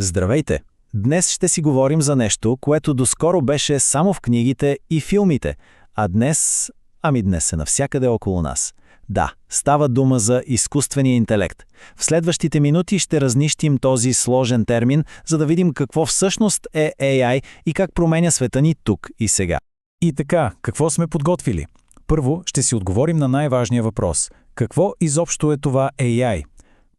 Здравейте! Днес ще си говорим за нещо, което доскоро беше само в книгите и филмите, а днес е навсякъде около нас. Да, става дума за изкуствения интелект. В следващите минути ще разнищим този сложен термин, за да видим какво всъщност е AI и как променя света ни тук и сега. И така, какво сме подготвили? Първо ще си отговорим на най-важния въпрос. Какво изобщо е това AI?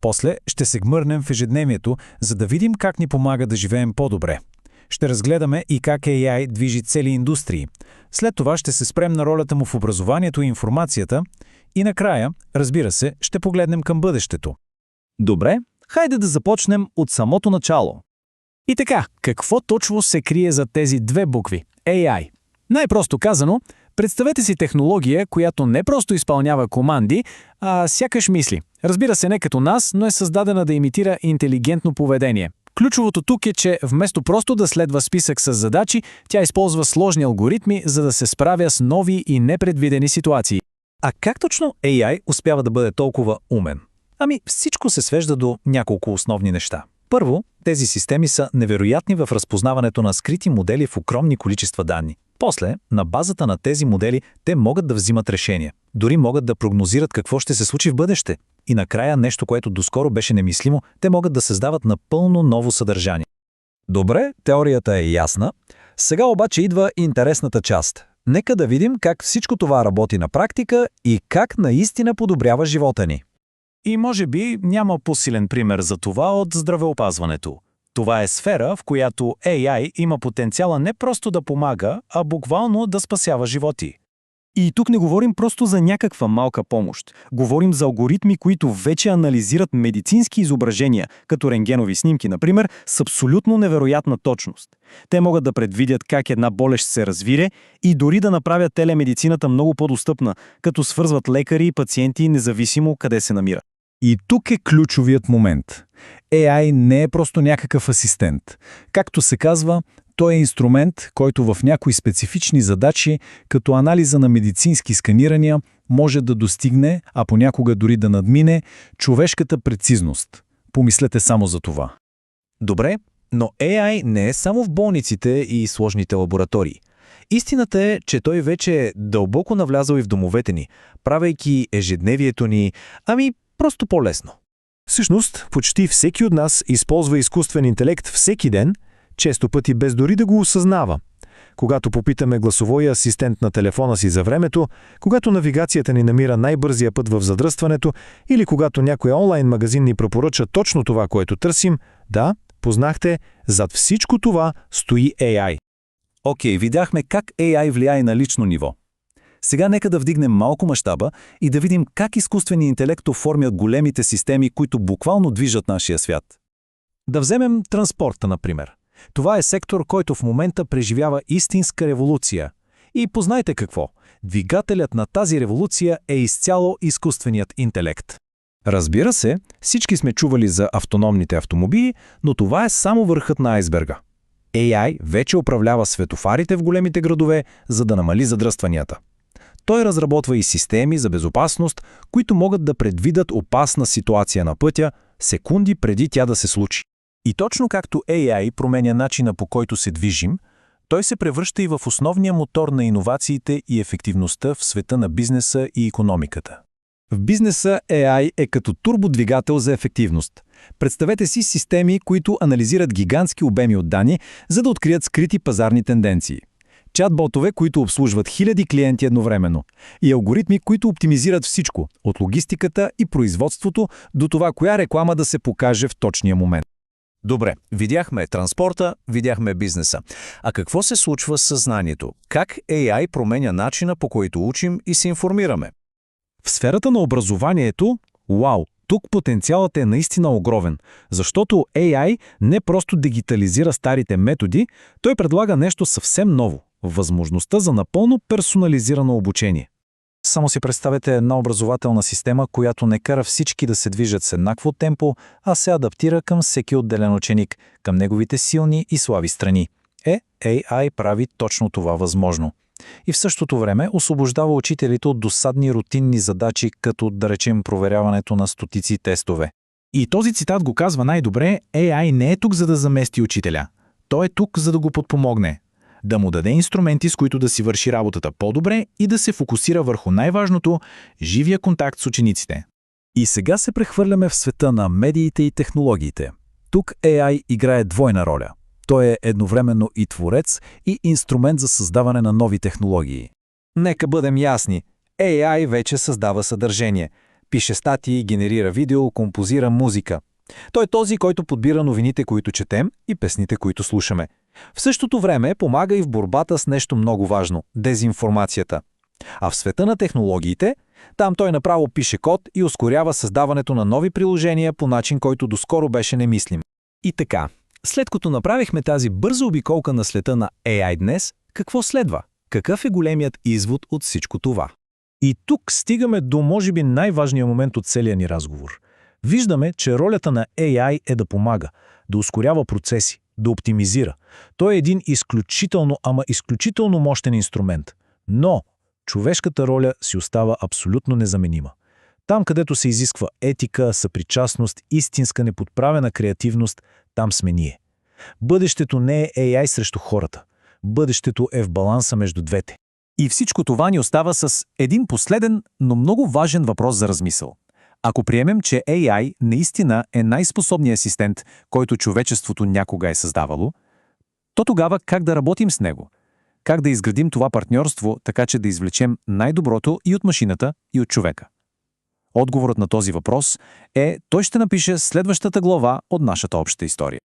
После ще се гмърнем в ежедневието, за да видим как ни помага да живеем по-добре. Ще разгледаме и как AI движи цели индустрии. След това ще се спрем на ролята му в образованието и информацията. И накрая, разбира се, ще погледнем към бъдещето. Добре, хайде да започнем от самото начало. И така, какво точно се крие за тези две букви – AI? Най-просто казано, представете си технология, която не просто изпълнява команди, а сякаш мисли. Разбира се, не като нас, но е създадена да имитира интелигентно поведение. Ключовото тук е, че вместо просто да следва списък с задачи, тя използва сложни алгоритми, за да се справя с нови и непредвидени ситуации. А как точно AI успява да бъде толкова умен? Всичко се свежда до няколко основни неща. Първо, тези системи са невероятни в разпознаването на скрити модели в огромни количества данни. После, на базата на тези модели, те могат да взимат решения. Дори могат да прогнозират какво ще се случи в бъдеще. И накрая нещо, което доскоро беше немислимо, те могат да създават напълно ново съдържание. Добре, теорията е ясна. Сега обаче идва интересната част. Нека да видим как всичко това работи на практика и как наистина подобрява живота ни. И може би няма по-силен пример за това от здравеопазването. Това е сфера, в която AI има потенциала не просто да помага, а буквално да спасява животи. И тук не говорим просто за някаква малка помощ. Говорим за алгоритми, които вече анализират медицински изображения, като рентгенови снимки, например, с абсолютно невероятна точност. Те могат да предвидят как една болест се развие и дори да направят телемедицината много по-достъпна, като свързват лекари и пациенти независимо къде се намира. И тук е ключовият момент. AI не е просто някакъв асистент. Както се казва, той е инструмент, който в някои специфични задачи, като анализа на медицински сканирания, може да достигне, а понякога дори да надмине, човешката прецизност. Помислете само за това. Добре, но AI не е само в болниците и сложните лаборатории. Истината е, че той вече е дълбоко навлязъл и в домовете ни, правейки ежедневието ни, просто по-лесно. Всъщност, почти всеки от нас използва изкуствен интелект всеки ден, често пъти без дори да го осъзнава. Когато попитаме гласовия асистент на телефона си за времето, когато навигацията ни намира най-бързия път в задръстването или когато някой онлайн магазин ни препоръча точно това, което търсим, да, познахте, зад всичко това стои AI. Окей, видяхме как AI влияе на лично ниво. Сега нека да вдигнем малко мащаба и да видим как изкуственият интелект оформя големите системи, които буквално движат нашия свят. Да вземем транспорта, например. Това е сектор, който в момента преживява истинска революция. И познайте какво? Двигателят на тази революция е изцяло изкуственият интелект. Разбира се, всички сме чували за автономните автомобили, но това е само върхът на айсберга. AI вече управлява светофарите в големите градове, за да намали задръстванията. Той разработва и системи за безопасност, които могат да предвидят опасна ситуация на пътя секунди преди тя да се случи. И точно както AI променя начина, по който се движим, той се превръща и в основния мотор на иновациите и ефективността в света на бизнеса и икономиката. В бизнеса AI е като турбодвигател за ефективност. Представете си системи, които анализират гигантски обеми от данни, за да открият скрити пазарни тенденции. Чат-ботове, които обслужват хиляди клиенти едновременно. И алгоритми, които оптимизират всичко, от логистиката и производството до това, коя реклама да се покаже в точния момент. Добре, видяхме транспорта, видяхме бизнеса. А какво се случва с съзнанието? Как AI променя начина, по който учим и се информираме? В сферата на образованието, тук потенциалът е наистина огромен, защото AI не просто дигитализира старите методи, той предлага нещо съвсем ново – възможността за напълно персонализирано обучение. Само си представете една образователна система, която не кара всички да се движат с еднакво темпо, а се адаптира към всеки отделен ученик, към неговите силни и слаби страни. AI прави точно това възможно. И в същото време освобождава учителите от досадни рутинни задачи, като, да речем, проверяването на стотици тестове. И този цитат го казва най-добре: AI не е тук за да замести учителя. Той е тук за да го подпомогне. Да му даде инструменти, с които да си върши работата по-добре и да се фокусира върху най-важното – живия контакт с учениците. И сега се прехвърляме в света на медиите и технологиите. Тук AI играе двойна роля. Той е едновременно и творец, и инструмент за създаване на нови технологии. Нека бъдем ясни. AI вече създава съдържание. Пише статии, генерира видео, композира музика. Той е този, който подбира новините, които четем, и песните, които слушаме. В същото време помага и в борбата с нещо много важно – дезинформацията. А в света на технологиите, там той направо пише код и ускорява създаването на нови приложения по начин, който доскоро беше немислим. И така, след като направихме тази бърза обиколка на света на AI днес, какво следва? Какъв е големият извод от всичко това? И тук стигаме до, може би, най-важния момент от целия ни разговор. Виждаме, че ролята на AI е да помага, да ускорява процеси, да оптимизира. Той е един изключително мощен инструмент. Но човешката роля си остава абсолютно незаменима. Там, където се изисква етика, съпричастност, истинска неподправена креативност, там сме ние. Бъдещето не е AI срещу хората. Бъдещето е в баланса между двете. И всичко това ни остава с един последен, но много важен въпрос за размисъл. Ако приемем, че AI наистина е най-способният асистент, който човечеството някога е създавало, то тогава как да работим с него? Как да изградим това партньорство, така че да извлечем най-доброто и от машината, и от човека? Отговорът на този въпрос е: той ще напише следващата глава от нашата обща история.